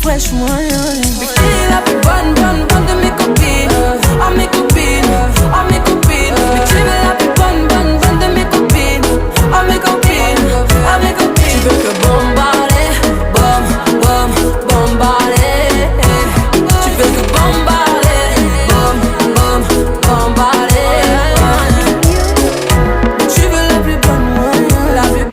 fresh moyen. Bikini la plus bonne, bonne, bonne de mes copines. À mes copines, à mes copines. Bikini la plus bonne, bonne, bonne de mes copines. À mes copines, à mes copines. Tu veux que bombarder, bom, bom, bombarder. Tu veux que bombarder, bom, bom, bombarder. Tu veux la plus bonne moyen, la plus.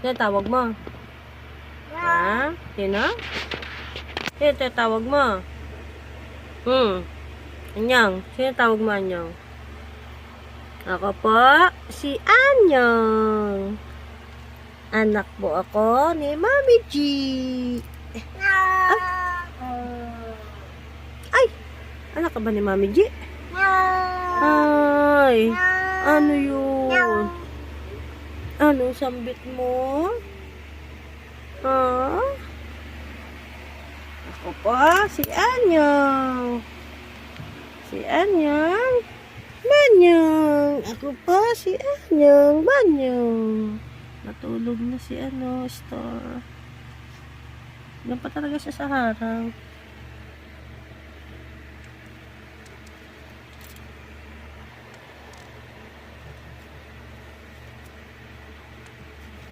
Sino tawag mo? Ha? Sino? Sino tawag mo? Anyang. Sino tawag mo, Anyang? Ako po, si Anyang. Anak po ako ni Mami G. Ay! Anak ka ba ni Mami G? Ay! Ano yun? Anong sambit mo? Ha? Ako pa, si Anyang. Si Anyang. Manyang. Ako pa, si Anyang. Manyang. Natulog na si Star. Yan pa talaga siya sa harang.